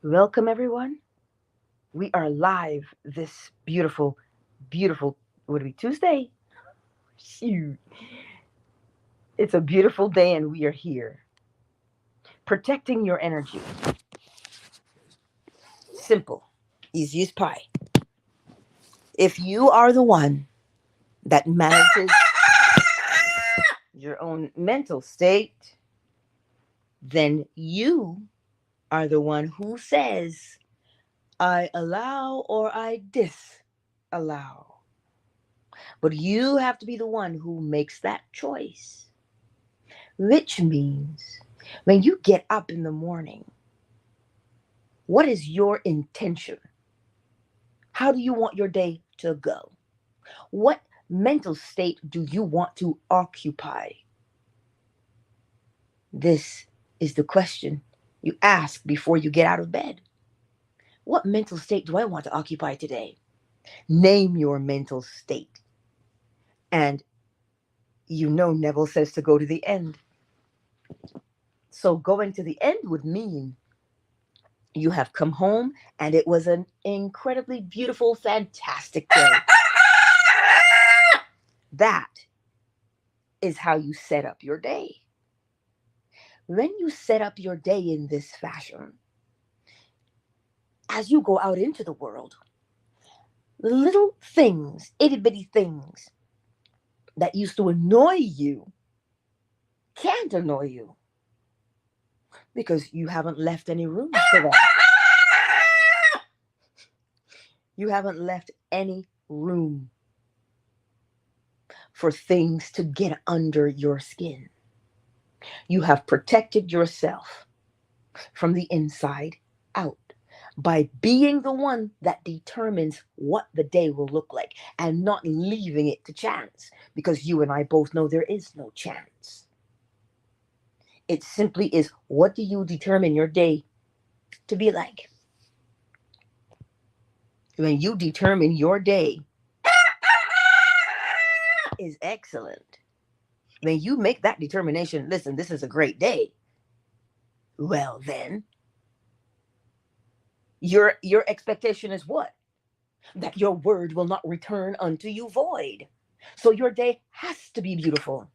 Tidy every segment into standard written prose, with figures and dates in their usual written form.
Welcome, everyone. We are live this beautiful, would it be Tuesday? Shoot. It's a beautiful day, and we are here. Protecting your energy. Simple. Easy as pie. If you are the one that manages your own mental state, then you are the one who says, I allow or I disallow. But you have to be the one who makes that choice. Which means when you get up in the morning, what is your intention? How do you want your day to go? What mental state do you want to occupy? This is the question you ask before you get out of bed. What mental state do I want to occupy today? Name your mental state. And Neville says to go to the end. So going to the end would mean you have come home and it was an incredibly beautiful, fantastic day. That is how you set up your day. When you set up your day in this fashion, as you go out into the world, the little things, itty bitty things that used to annoy you can't annoy you because you haven't left any room for them. You haven't left any room for things to get under your skin. You have protected yourself from the inside out by being the one that determines what the day will look like and not leaving it to chance, because you and I both know there is no chance. It simply is, what do you determine your day to be like? When you determine your day is excellent, when you make that determination, listen, this is a great day, well then your expectation is what? That your word will not return unto you void. So your day has to be beautiful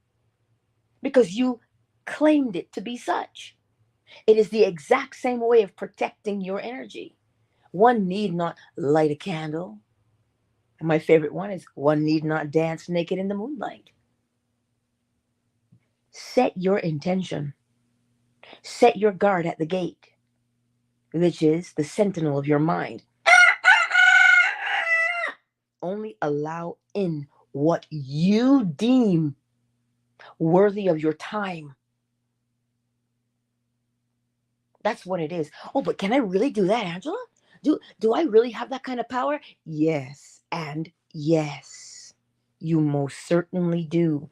because you claimed it to be such. It is the exact same way of protecting your energy. One need not light a candle. And my favorite one is, one need not dance naked in the moonlight. Set your intention. Set your guard at the gate, which is the sentinel of your mind. Only allow in what you deem worthy of your time. That's what it is. Oh, but can I really do that, Angela? Do I really have that kind of power? Yes, and yes, you most certainly do.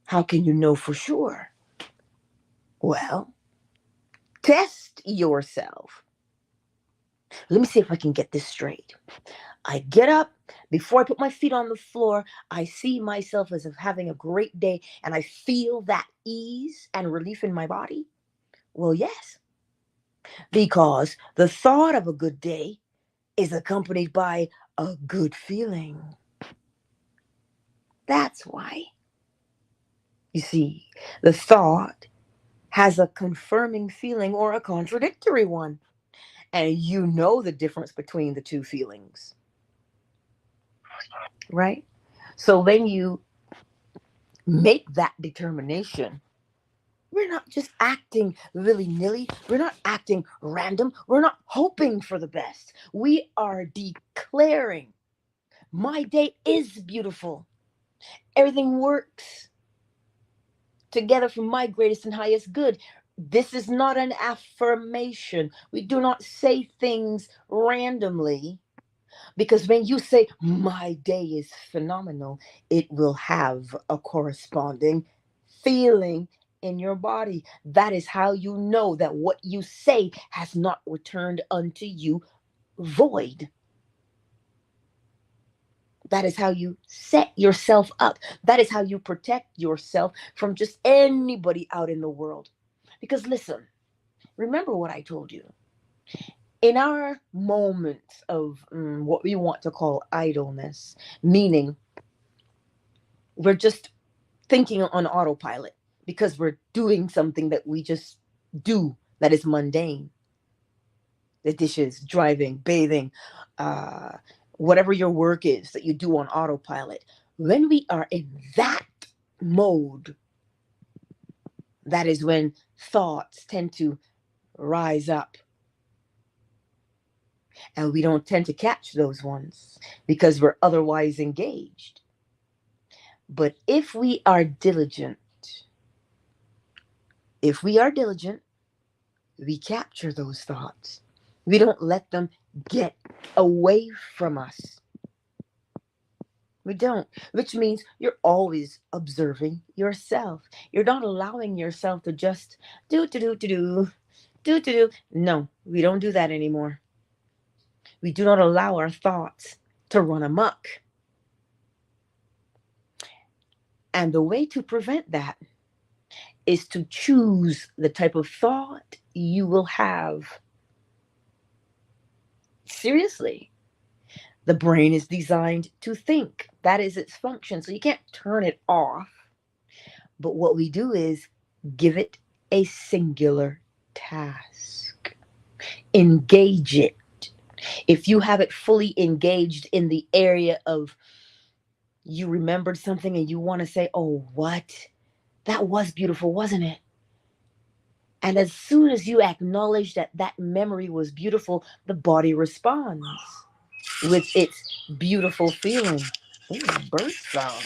How can you know for sure? Well, test yourself. Let me see if I can get this straight. I get up, before I put my feet on the floor, I see myself as if having a great day and I feel that ease and relief in my body. Well, yes, because the thought of a good day is accompanied by a good feeling. That's why. You see, the thought has a confirming feeling or a contradictory one. And you know the difference between the two feelings, right? So when you make that determination, we're not just acting willy nilly. We're not acting random. We're not hoping for the best. We are declaring, my day is beautiful. Everything works together for my greatest and highest good. This is not an affirmation. We do not say things randomly, because when you say, my day is phenomenal, it will have a corresponding feeling in your body. That is how you know that what you say has not returned unto you void. That is how you set yourself up. That is how you protect yourself from just anybody out in the world. Because listen, Remember what I told you. In our moments of what we want to call idleness, meaning we're just thinking on autopilot because we're doing something that we just do that is mundane, the dishes, driving, bathing, uh, whatever your work is that you do on autopilot. When we are in that mode, that is when thoughts tend to rise up, and we don't tend to catch those ones because we're otherwise engaged. But if we are diligent, we capture those thoughts. We don't let them get away from us. We don't, which means you're always observing yourself. You're not allowing yourself to just do. No, we don't do that anymore. We do not allow our thoughts to run amok. And the way to prevent that is to choose the type of thought you will have. Seriously, the brain is designed to think. That is its function. So you can't turn it off. But what we do is give it a singular task, engage it. If you have it fully engaged in the area of you remembered something and you want to say, oh, what? That was beautiful, wasn't it? And as soon as you acknowledge that that memory was beautiful, the body responds with its beautiful feeling. Ooh, bird sound,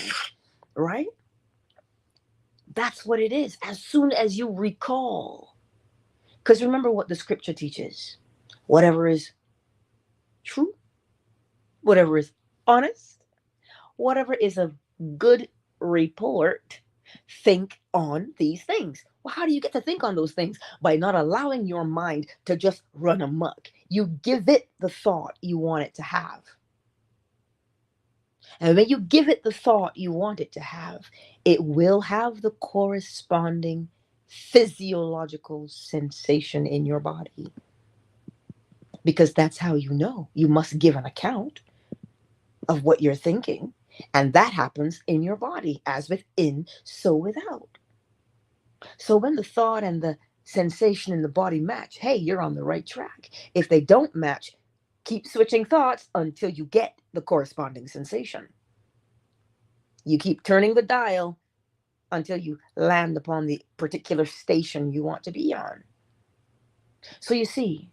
right? That's what it is. As soon as you recall, because remember what the scripture teaches: whatever is true, whatever is honest, whatever is of good report, think on these things. Well, how do you get to think on those things? By not allowing your mind to just run amok. You give it the thought you want it to have. And when you give it the thought you want it to have, it will have the corresponding physiological sensation in your body. Because that's how you know. You must give an account of what you're thinking. And that happens in your body, as within, so without. So when the thought and the sensation in the body match, hey, you're on the right track. If they don't match, keep switching thoughts until you get the corresponding sensation. You keep turning the dial until you land upon the particular station you want to be on. So you see,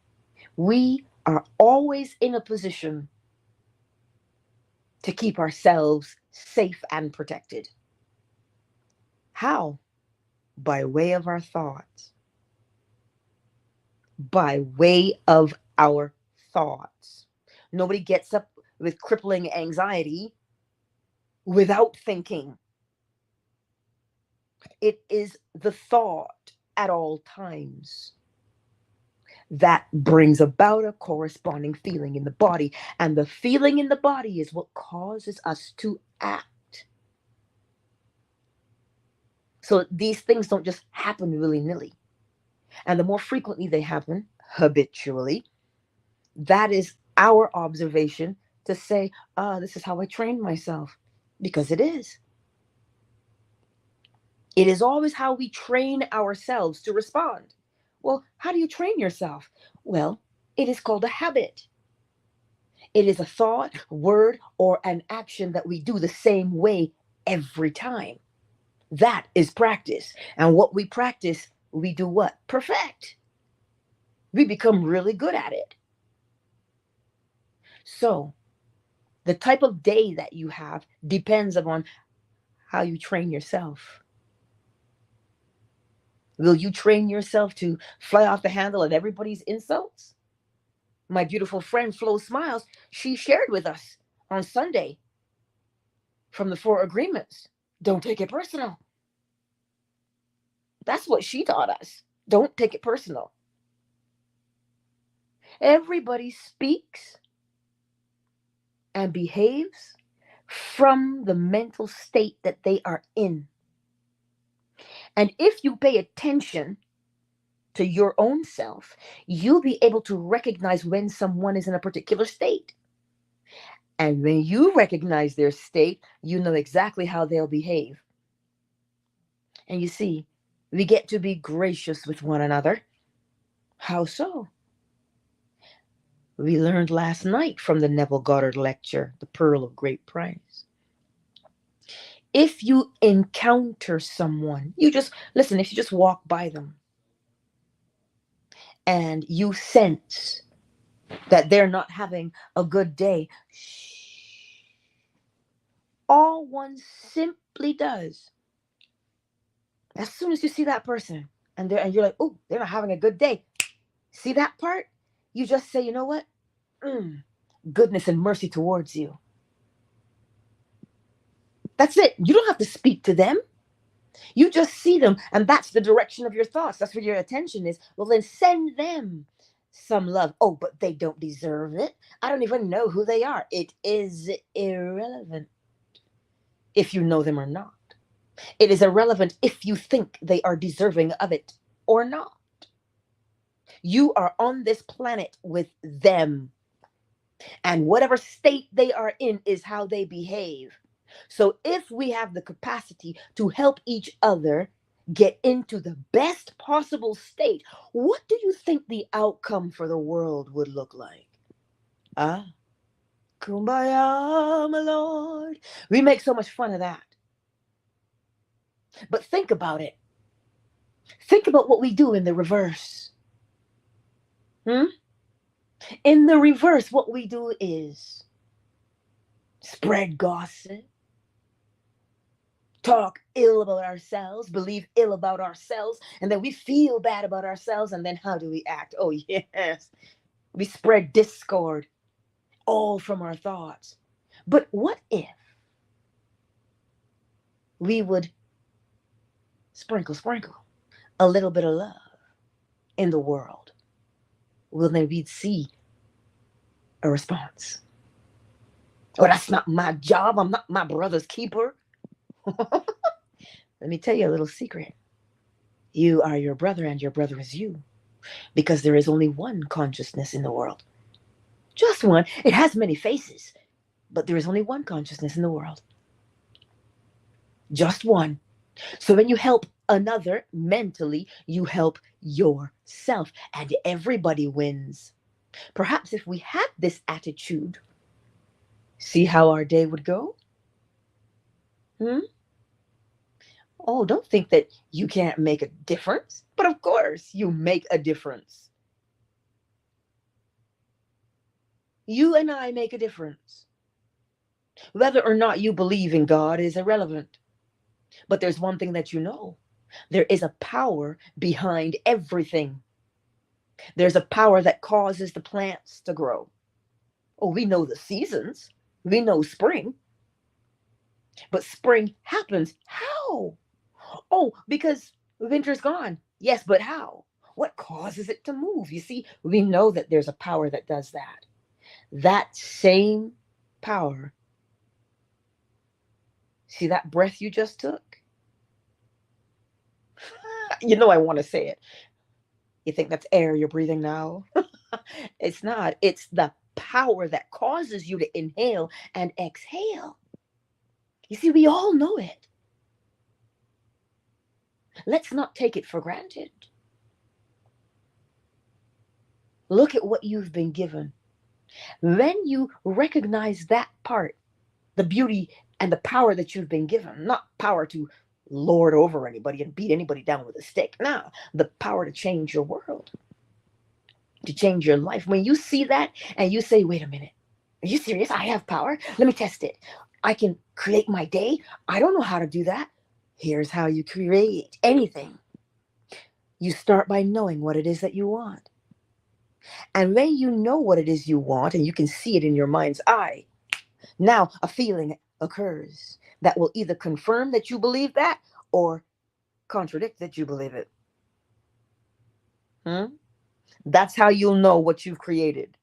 we are always in a position to keep ourselves safe and protected. How? By way of our thoughts. By way of our thoughts. Nobody gets up with crippling anxiety without thinking. It is the thought at all times that brings about a corresponding feeling in the body. And the feeling in the body is what causes us to act. So these things don't just happen willy-nilly. And the more frequently they happen, habitually, that is our observation to say, this is how I trained myself. Because it is. It is always how we train ourselves to respond. Well, how do you train yourself? Well, it is called a habit. It is a thought, word, or an action that we do the same way every time. That is practice. And what we practice, we do what? Perfect. We become really good at it. So, the type of day that you have depends upon how you train yourself. Will you train yourself to fly off the handle at everybody's insults? My beautiful friend Flo Smiles, she shared with us on Sunday from the Four Agreements. Don't take it personal. That's what she taught us. Don't take it personal. Everybody speaks and behaves from the mental state that they are in. And if you pay attention to your own self, you'll be able to recognize when someone is in a particular state. And when you recognize their state, you know exactly how they'll behave. And you see, we get to be gracious with one another. How so? We learned last night from the Neville Goddard lecture, The Pearl of Great Price. If you encounter someone, you just listen, if you just walk by them and you sense that they're not having a good day, all one simply does, as soon as you see that person and you're like, oh, they're not having a good day. See that part? You just say, you know what? Goodness and mercy towards you. That's it. You don't have to speak to them. You just see them, and that's the direction of your thoughts. That's where your attention is. Well, then send them some love. Oh, but they don't deserve it. I don't even know who they are. It is irrelevant if you know them or not. It is irrelevant if you think they are deserving of it or not. You are on this planet with them, and whatever state they are in is how they behave. So if we have the capacity to help each other get into the best possible state, what do you think the outcome for the world would look like? Ah, kumbaya, my lord. We make so much fun of that. But think about it. Think about what we do in the reverse. In the reverse, what we do is spread gossip, talk ill about ourselves, believe ill about ourselves, and then we feel bad about ourselves, and then how do we act? Oh, yes. We spread discord, all from our thoughts. But what if we would sprinkle a little bit of love in the world? Well, then we'd see a response. Oh, that's not my job. I'm not my brother's keeper. Let me tell you a little secret. You are your brother, and your brother is you. Because there is only one consciousness in the world. Just one. It has many faces, but there is only one consciousness in the world. Just one. So when you help another mentally, you help yourself, and everybody wins. Perhaps if we had this attitude, see how our day would go? Oh, don't think that you can't make a difference. But of course, you make a difference. You and I make a difference. Whether or not you believe in God is irrelevant. But there's one thing that you know. There is a power behind everything. There's a power that causes the plants to grow. Oh, we know the seasons. We know spring. But spring happens. How? Oh, because winter's gone. Yes, but how? What causes it to move? You see, we know that there's a power that does that. That same power. See that breath you just took? You know I want to say it. You think that's air you're breathing now? It's not. It's the power that causes you to inhale and exhale. You see, we all know it. Let's not take it for granted. Look at what you've been given. When you recognize that part, the beauty and the power that you've been given, not power to lord over anybody and beat anybody down with a stick. No, the power to change your world, to change your life. When you see that and you say, wait a minute, are you serious? I have power. Let me test it. I can create my day. I don't know how to do that. Here's how you create anything. You start by knowing what it is that you want. And when you know what it is you want and you can see it in your mind's eye, now a feeling occurs that will either confirm that you believe that or contradict that you believe it. That's how you'll know what you've created,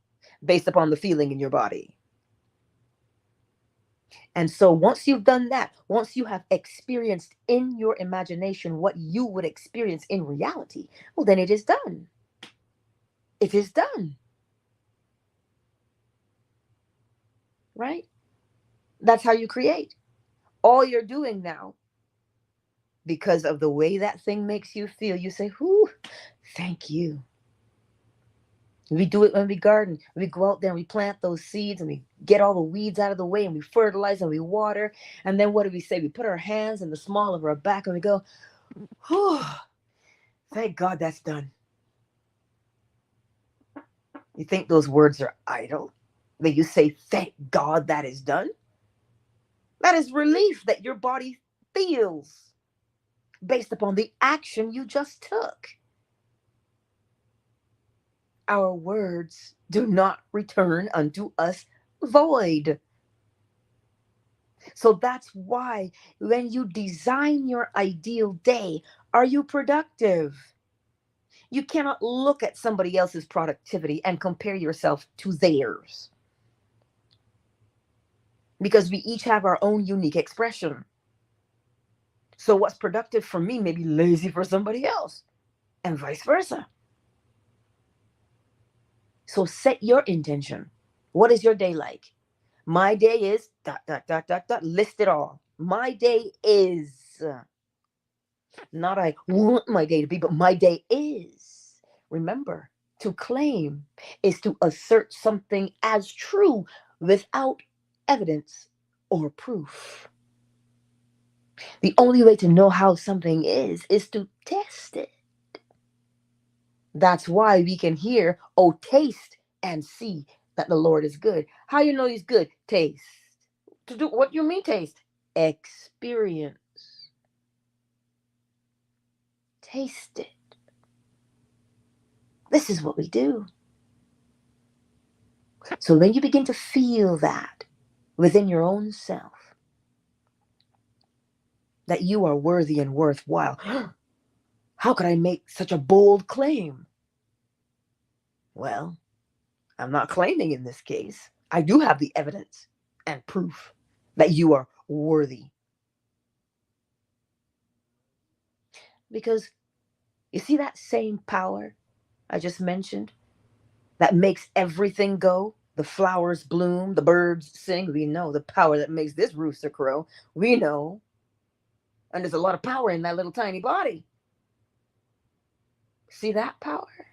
based upon the feeling in your body. And so once you've done that, once you have experienced in your imagination what you would experience in reality, well, then it is done. It is done, right? That's how you create. All you're doing now, because of the way that thing makes you feel, you say, whew, thank you. We do it when we garden. We go out there and we plant those seeds and we get all the weeds out of the way and we fertilize and we water. And then what do we say? We put our hands in the small of our back and we go, whew, thank God that's done. You think those words are idle? That you say, thank God that is done? That is relief that your body feels based upon the action you just took. Our words do not return unto us void. So that's why when you design your ideal day, are you productive? You cannot look at somebody else's productivity and compare yourself to theirs, because we each have our own unique expression. So what's productive for me may be lazy for somebody else, and vice versa. So set your intention. What is your day like? My day is dot, dot, dot, dot, dot, list it all. My day is, not I want my day to be, but my day is. Remember, to claim is to assert something as true without evidence or proof. The only way to know how something is to test it. That's why we can hear, oh, taste and see that the Lord is good. How you know he's good? Taste. To do what you mean taste? Experience. Taste it. This is what we do. So when you begin to feel that within your own self, that you are worthy and worthwhile, how could I make such a bold claim? Well, I'm not claiming in this case. I do have the evidence and proof that you are worthy. Because you see that same power I just mentioned that makes everything go? The flowers bloom, the birds sing. We know the power that makes this rooster crow. We know. And there's a lot of power in that little tiny body. See that power?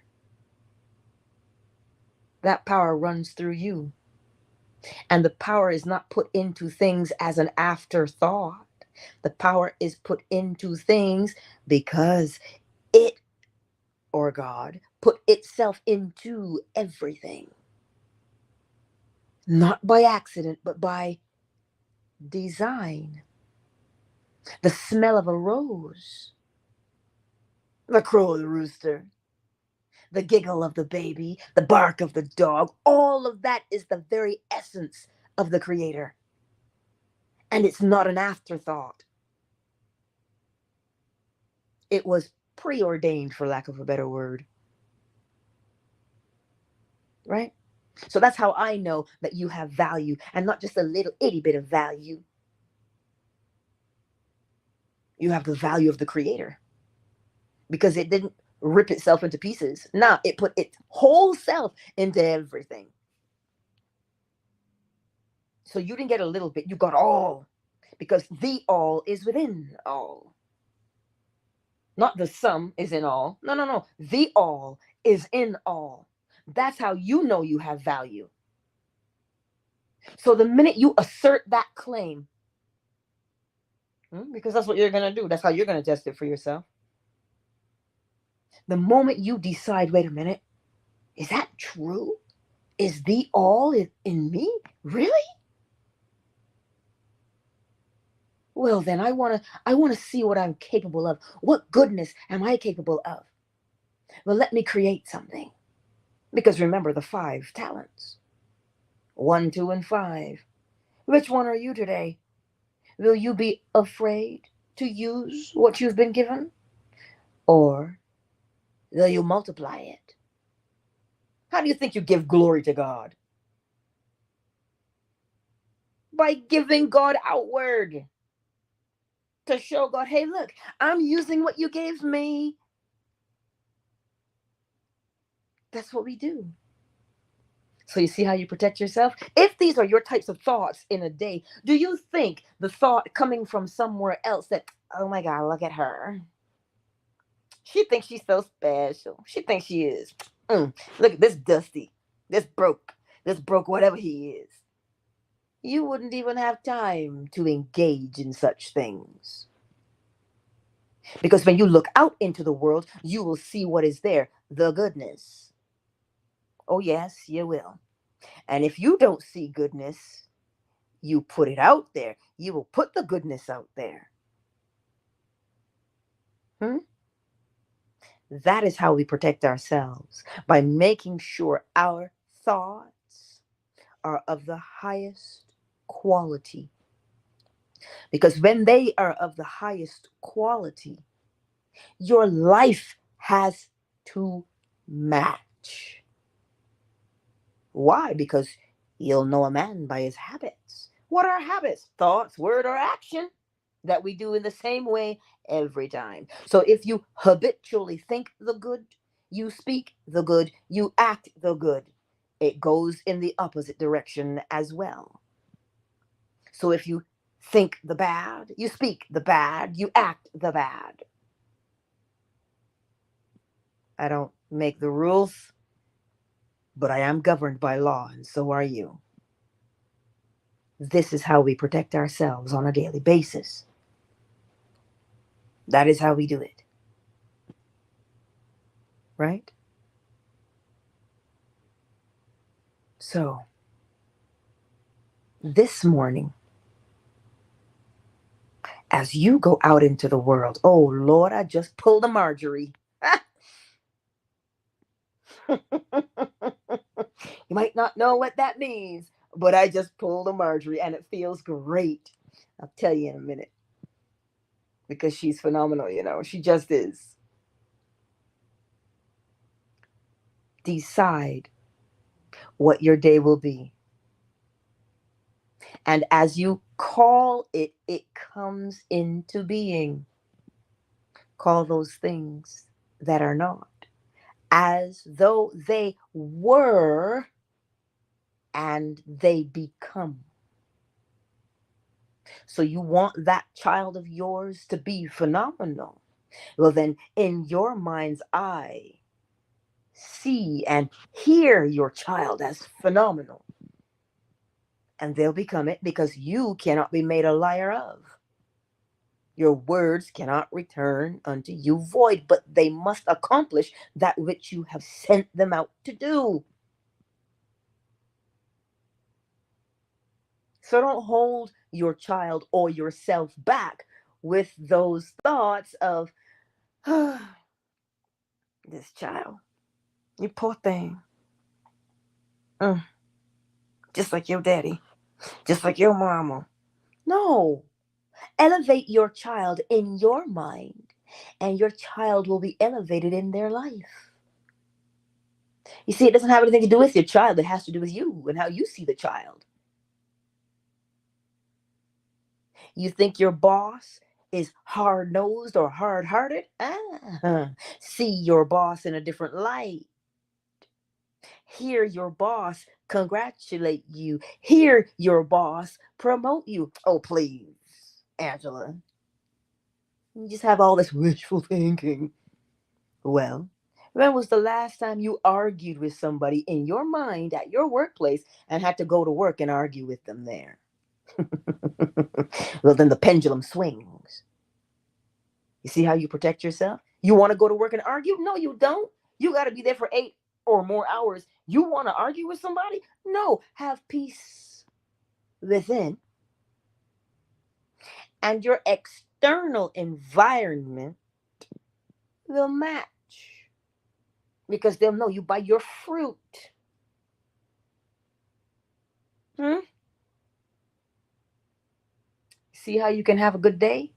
That power runs through you. And the power is not put into things as an afterthought. The power is put into things because it, or God, put itself into everything. Not by accident, but by design. The smell of a rose, the crow of the rooster, the giggle of the baby, the bark of the dog, all of that is the very essence of the Creator. And it's not an afterthought. It was preordained, for lack of a better word. Right? So that's how I know that you have value, and not just a little itty bit of value. You have the value of the Creator, because it didn't rip itself into pieces. Nah, it put its whole self into everything. So you didn't get a little bit, you got all, because the all is within all. Not the sum is in all. No, no, no. The all is in all. That's how you know you have value. So the minute you assert that claim, because that's what you're going to do, that's how you're going to test it for yourself. The moment you decide, wait a minute, is that true? Is the all in me? Really? Well, then I want to see what I'm capable of. What goodness am I capable of? Well, let me create something. Because remember the 5 talents. 1, 2, and 5. Which one are you today? Will you be afraid to use what you've been given? Or will you multiply it? How do you think you give glory to God? by giving God outward to show God, hey, look, I'm using what you gave me. That's what we do. So you see how you protect yourself? If these are your types of thoughts in a day, do you think the thought coming from somewhere else that, oh my God, look at her. She thinks she's so special. She thinks she is. Look at this dusty, this broke whatever he is. You wouldn't even have time to engage in such things. Because when you look out into the world, you will see what is there, the goodness. Oh, yes, you will. And if you don't see goodness, you put it out there. You will put the goodness out there. Hmm? That is how we protect ourselves, by making sure our thoughts are of the highest quality. Because when they are of the highest quality, your life has to match. Why? Because you'll know a man by his habits. What are habits? Thoughts, word, or action that we do in the same way every time. So if you habitually think the good, you speak the good, you act the good, it goes in the opposite direction as well. So if you think the bad, you speak the bad, you act the bad. I don't make the rules, but I am governed by law, and so are you. This is how we protect ourselves on a daily basis. That is how we do it. Right? So, this morning, as you go out into the world, oh Lord, I just pulled a Marjorie. You might not know what that means, but I just pulled a Marjorie and it feels great. I'll tell you in a minute. Because she's phenomenal, she just is. Decide what your day will be. And as you call it, it comes into being. Call those things that are not as though they were, and they become. So you want that child of yours to be phenomenal. Well, then in your mind's eye, see and hear your child as phenomenal. And they'll become it, because you cannot be made a liar of. Your words cannot return unto you void, but they must accomplish that which you have sent them out to do. So don't hold your child or yourself back with those thoughts of, oh, this child, you poor thing. Just like your daddy, just like your mama. No. Elevate your child in your mind, and your child will be elevated in their life. You see, it doesn't have anything to do with your child. It has to do with you and how you see the child. You think your boss is hard-nosed or hard-hearted? See your boss in a different light. Hear your boss congratulate you. Hear your boss promote you. Oh, please, Angela. You just have all this wishful thinking. Well, when was the last time you argued with somebody in your mind at your workplace and had to go to work and argue with them there? Well, then the pendulum swings. You see how you protect yourself? You want to go to work and argue? No, you don't. You got to be there for 8 or more hours. You want to argue with somebody? No, have peace within. And your external environment will match, because they'll know you by your fruit. See how you can have a good day?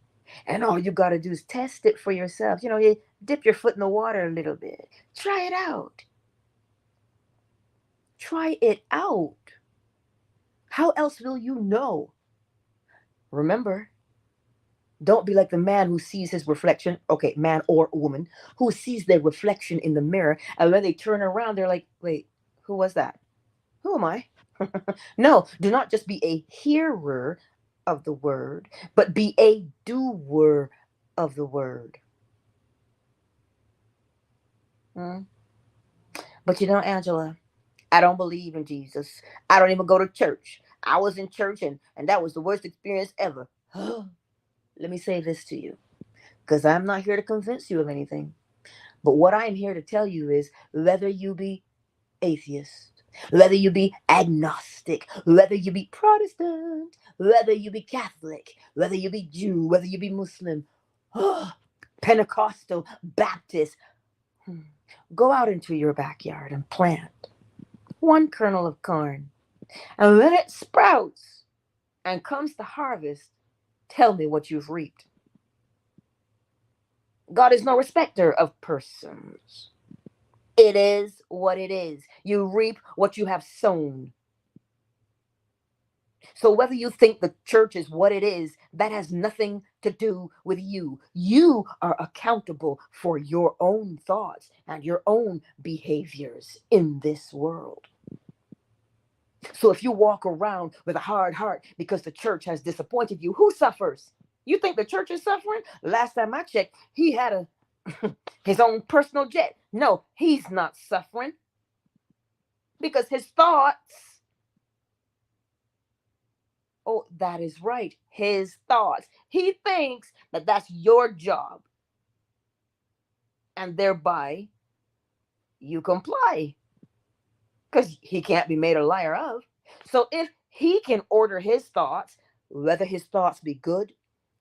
And all you got to do is test it for yourself. You dip your foot in the water a little bit. Try it out. Try it out. How else will you know? Remember, don't be like the man who sees his reflection, okay, man or woman, who sees their reflection in the mirror, and when they turn around, they're like, wait, who was that? Who am I? No, do not just be a hearer of the word, but be a doer of the word. Hmm? But you know, Angela, I don't believe in Jesus. I don't even go to church. I was in church and that was the worst experience ever. Let me say this to you, because I'm not here to convince you of anything. But what I'm here to tell you is whether you be atheist, whether you be agnostic, whether you be Protestant, whether you be Catholic, whether you be Jew, whether you be Muslim, Pentecostal, Baptist, go out into your backyard and plant one kernel of corn. And when it sprouts and comes to harvest, tell me what you've reaped. God is no respecter of persons. It is what it is. You reap what you have sown. So whether you think the church is what it is, that has nothing to do with you. You are accountable for your own thoughts and your own behaviors in this world. So if you walk around with a hard heart because the church has disappointed you, who suffers? You think the church is suffering? Last time I checked, he had a his own personal jet. No, he's not suffering because his thoughts. Oh, that is right. His thoughts. He thinks that that's your job. And thereby you comply because he can't be made a liar of. So if he can order his thoughts, whether his thoughts be good,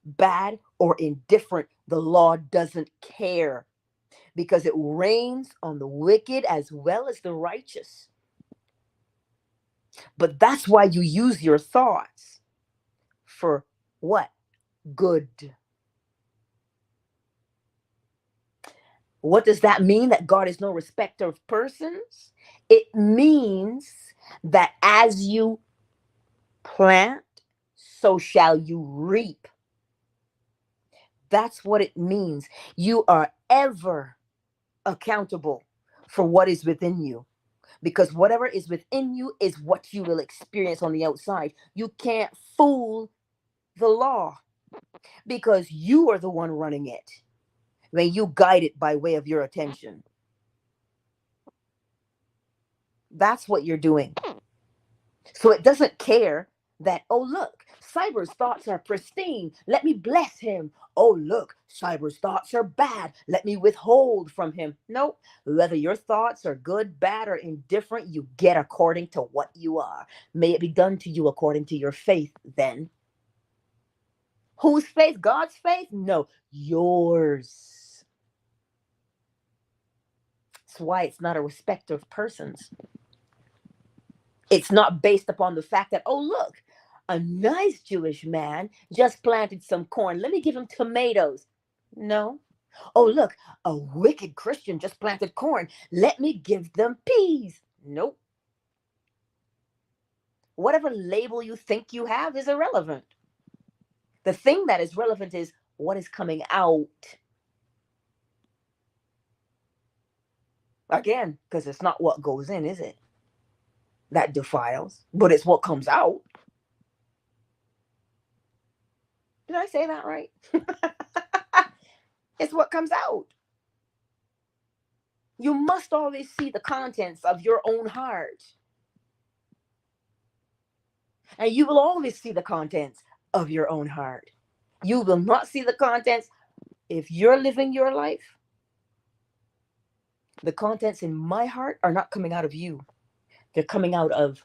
bad, or indifferent, the law doesn't care because it rains on the wicked as well as the righteous. But that's why you use your thoughts for what? Good. What does that mean? That God is no respecter of persons? It means that as you plant, so shall you reap. That's what it means. You are ever accountable for what is within you. Because whatever is within you is what you will experience on the outside. You can't fool the law because you are the one running it when you guide it by way of your attention. That's what you're doing. So it doesn't care that, oh, look, Cyber's thoughts are pristine. Let me bless him. Oh, look, Cyber's thoughts are bad. Let me withhold from him. Nope. Whether your thoughts are good, bad, or indifferent, you get according to what you are. May it be done to you according to your faith then. Whose faith? God's faith? No, yours. That's why it's not a respecter of persons. It's not based upon the fact that, oh, look, a nice Jewish man just planted some corn. Let me give him tomatoes. No. Oh, look, a wicked Christian just planted corn. Let me give them peas. Nope. Whatever label you think you have is irrelevant. The thing that is relevant is what is coming out. Again, because it's not what goes in, is it? That defiles, but it's what comes out. Did I say that right? It's what comes out. You must always see the contents of your own heart. And you will always see the contents of your own heart. You will not see the contents if you're living your life. The contents in my heart are not coming out of you. They're coming out of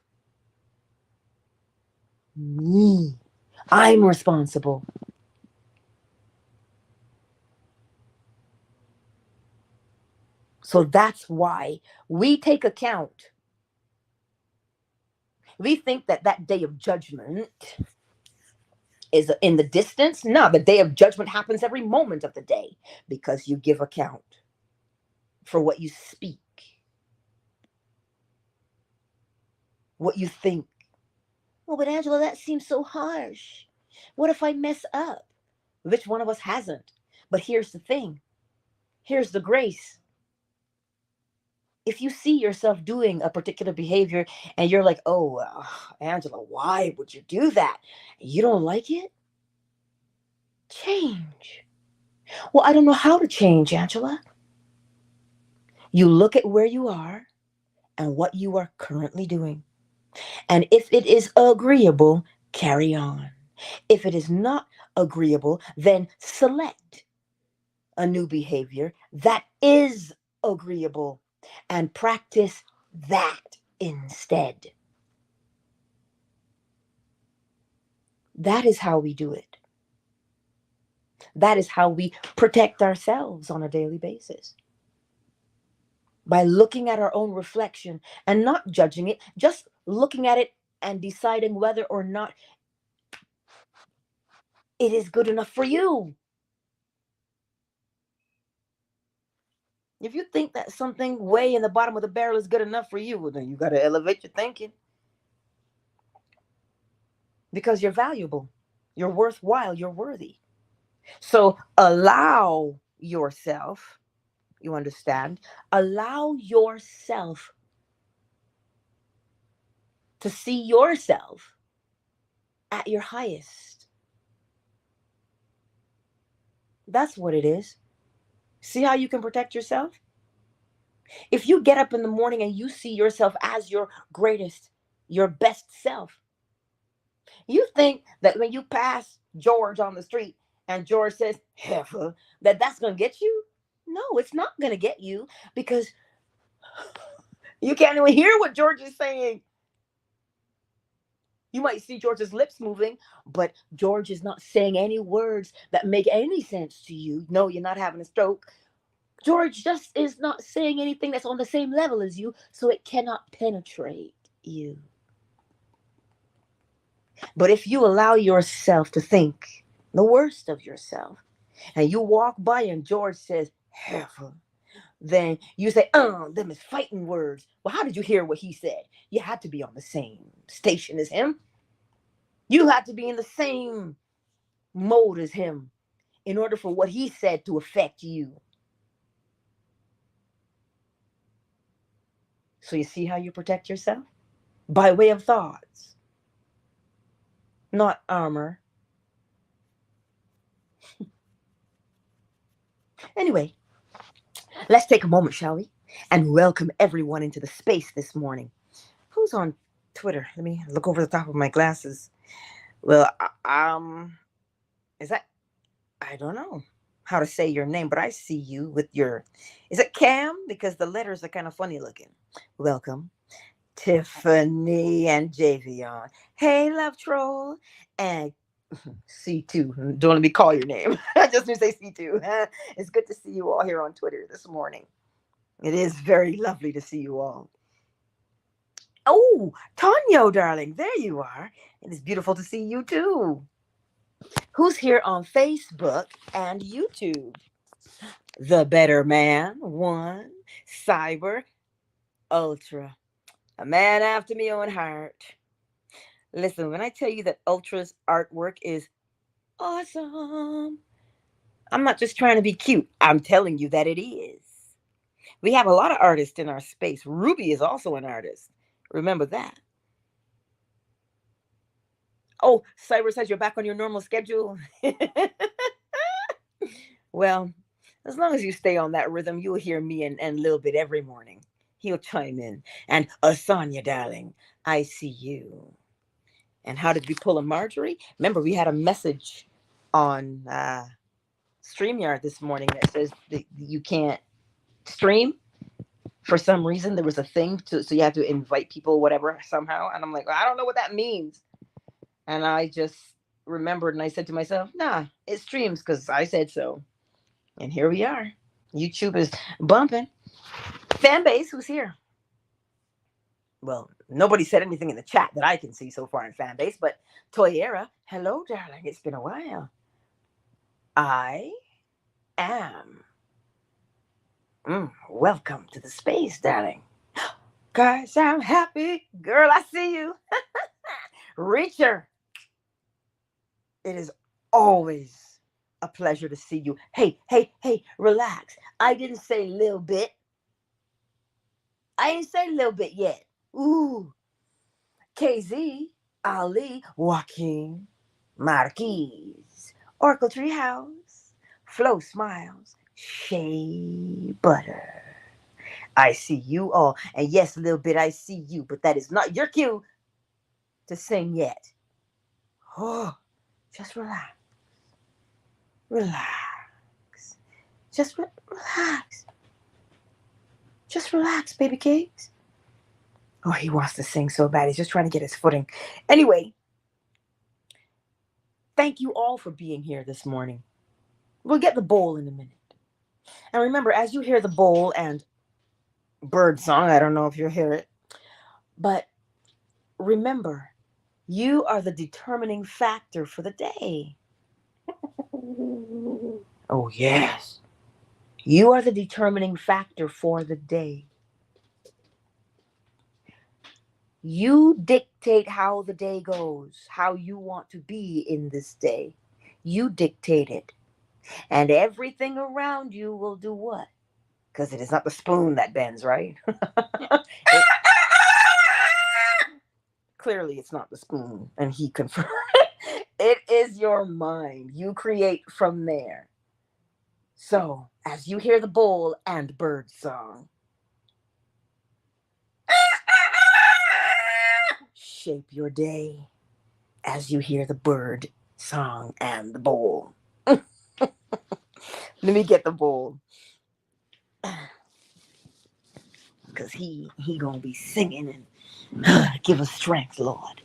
me. I'm responsible. So that's why we take account. We think that that day of judgment is in the distance. No, the day of judgment happens every moment of the day because you give account for what you speak, what you think, Oh, but Angela, that seems so harsh. What if I mess up? Which one of us hasn't? But here's the thing. Here's the grace. If you see yourself doing a particular behavior and you're like, oh, Angela, why would you do that? You don't like it? Change. Well, I don't know how to change, Angela. You look at where you are and what you are currently doing. And if it is agreeable, carry on. If it is not agreeable, then select a new behavior that is agreeable and practice that instead. That is how we do it. That is how we protect ourselves on a daily basis. By looking at our own reflection and not judging it, just looking at it and deciding whether or not it is good enough for you. If you think that something way in the bottom of the barrel is good enough for you, well, then you got to elevate your thinking. Because you're valuable, you're worthwhile, you're worthy. So allow yourself, you understand? Allow yourself to see yourself at your highest. That's what it is. See how you can protect yourself? If you get up in the morning and you see yourself as your greatest, your best self, you think that when you pass George on the street and George says, heifer, that's going to get you? No, it's not going to get you because you can't even hear what George is saying. You might see George's lips moving, but George is not saying any words that make any sense to you. No, you're not having a stroke. George just is not saying anything that's on the same level as you, so it cannot penetrate you. But if you allow yourself to think the worst of yourself, and you walk by and George says, heifer, then you say, them is fighting words. Well, how did you hear what he said? You had to be on the same station as him. You had to be in the same mode as him in order for what he said to affect you. So you see how you protect yourself? By way of thoughts, not armor. Anyway, let's take a moment, shall we? And welcome everyone into the space this morning. Who's on Twitter? Let me look over the top of my glasses. Well, is that, I don't know how to say your name, but I see you with your, is it Cam? Because the letters are kind of funny looking. Welcome, Tiffany and Javion. Hey, love troll. And C2. Don't let me call your name. I just need to say C2. It's good to see you all here on Twitter this morning. It is very lovely to see you all. Oh, Tonyo, darling, there you are. It is beautiful to see you too. Who's here on Facebook and YouTube? The Better Man, One, Cyber, Ultra. A man after my own heart. Listen, when I tell you that Ultra's artwork is awesome, I'm not just trying to be cute. I'm telling you that it is. We have a lot of artists in our space. Ruby is also an artist. Remember that. Oh, Cyber says you're back on your normal schedule. Well, as long as you stay on that rhythm, you'll hear me and Lil Bit every morning. He'll chime in. And Asanya, darling, I see you. And how did we pull a Marjorie? Remember, we had a message on StreamYard this morning that says that you can't stream. For some reason, there was a thing so you have to invite people, whatever, somehow. And I'm like, well, I don't know what that means. And I just remembered and I said to myself, nah, it streams because I said so. And here we are. YouTube is bumping. Fan base, who's here? Well, nobody said anything in the chat that I can see so far in fan base, but Toyera, hello, darling. It's been a while. I am. Welcome to the space, darling. Cause I'm happy. Girl, I see you. Reacher, it is always a pleasure to see you. Hey, hey, hey, relax. I didn't say little bit. I ain't say little bit yet. Ooh, KZ, Ali, Joaquin, Marquise, Oracle Treehouse, Flo Smiles, Shea Butter. I see you all. And yes, a little bit, I see you, but that is not your cue to sing yet. Oh, just relax. Relax. Just relax. Just relax, baby cakes. Oh, he wants to sing so bad. He's just trying to get his footing. Anyway, thank you all for being here this morning. We'll get the bowl in a minute. And remember, as you hear the bowl and bird song, I don't know if you'll hear it, but remember, you are the determining factor for the day. Oh, yes. You are the determining factor for the day. You dictate how the day goes, how you want to be in this day. You dictate it. And everything around you will do what? Because it is not the spoon that bends, right? Clearly, it's not the spoon. And he confirmed. It is your mind. You create from there. So, as you hear the bowl and bird song, shape your day as you hear the bird song and the bowl. Let me get the bowl. Because he gonna be singing and give us strength, Lord.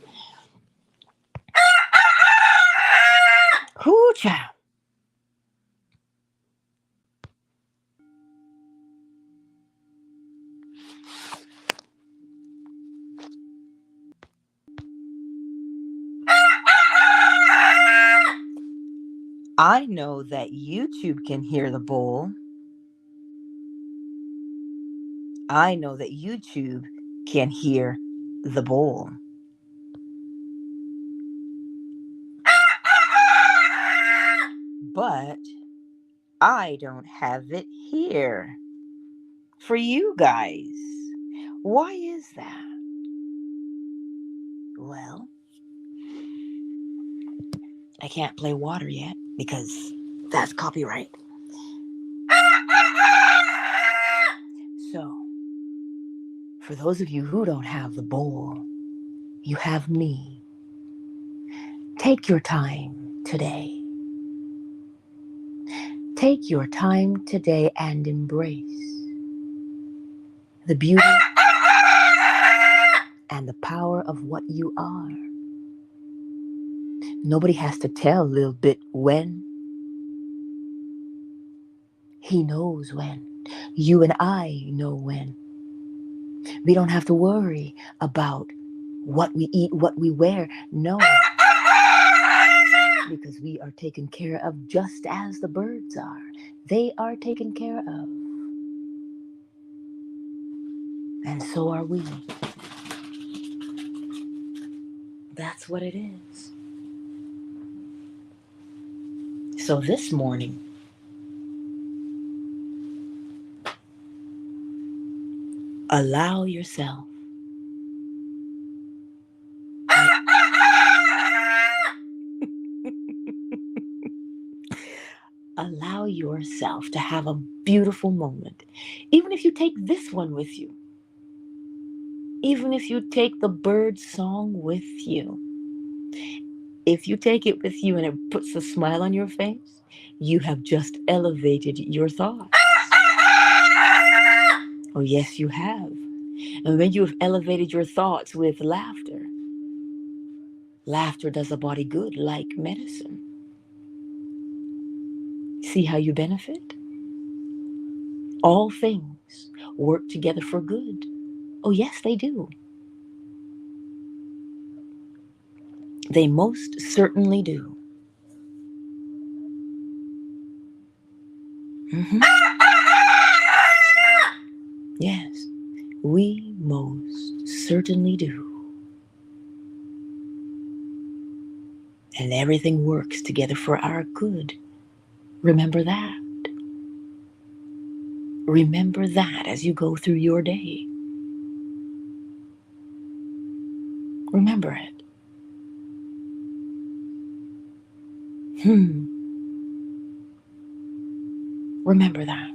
Hoo child. I know that YouTube can hear the bowl. I know that YouTube can hear the bowl. But I don't have it here for you guys. Why is that? Well, I can't play water yet because that's copyright. So, for those of you who don't have the bowl, you have me. Take your time today. Take your time today and embrace the beauty and the power of what you are. Nobody has to tell Lil Bit when. He knows when. You and I know when. We don't have to worry about what we eat, what we wear. No. Because we are taken care of just as the birds are. They are taken care of. And so are we. That's what it is. So this morning, allow yourself allow yourself to have a beautiful moment. Even if you take this one with you. Even if you take the bird song with you. If you take it with you and it puts a smile on your face, you have just elevated your thoughts. Oh, yes, you have. And when you have elevated your thoughts with laughter, laughter does a body good like medicine. See how you benefit? All things work together for good. Oh, yes, they do. They most certainly do. Mm-hmm. Yes, we most certainly do. And everything works together for our good. Remember that. Remember that as you go through your day. Remember it. Remember that.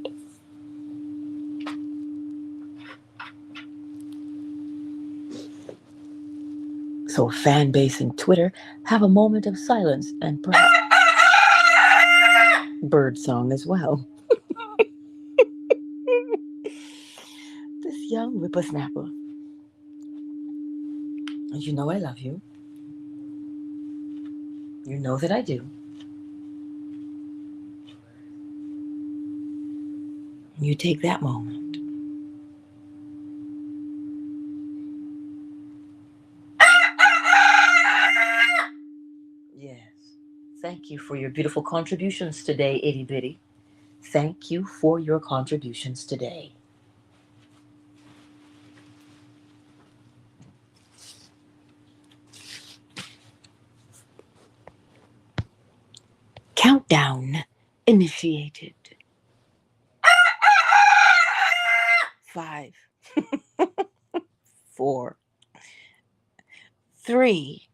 So fan base and Twitter, have a moment of silence and perhaps bird song as well. This young whippersnapper. And you know I love you. You know that I do. You take that moment. Yes. Thank you for your beautiful contributions today, Itty Bitty. Thank you for your contributions today. Countdown initiated. 5, 4, 3,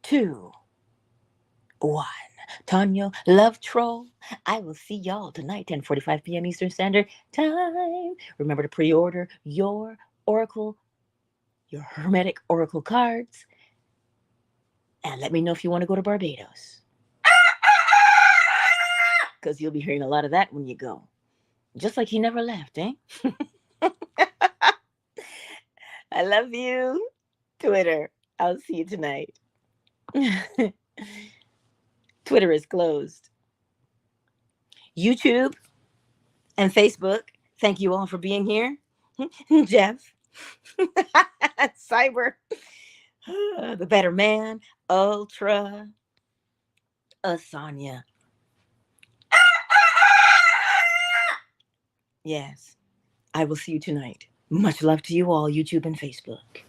2, 1. Tanya, love troll. I will see y'all tonight, 10:45 p.m. Eastern Standard Time. Remember to pre-order your Oracle, your Hermetic Oracle cards. And let me know if you want to go to Barbados. Because you'll be hearing a lot of that when you go. Just like he never left, eh? I love you. Twitter, I'll see you tonight. Twitter is closed. YouTube and Facebook, thank you all for being here. Jeff, Cyber, the Better Man, Ultra, Asanya. Yes, I will see you tonight. Much love to you all, YouTube and Facebook.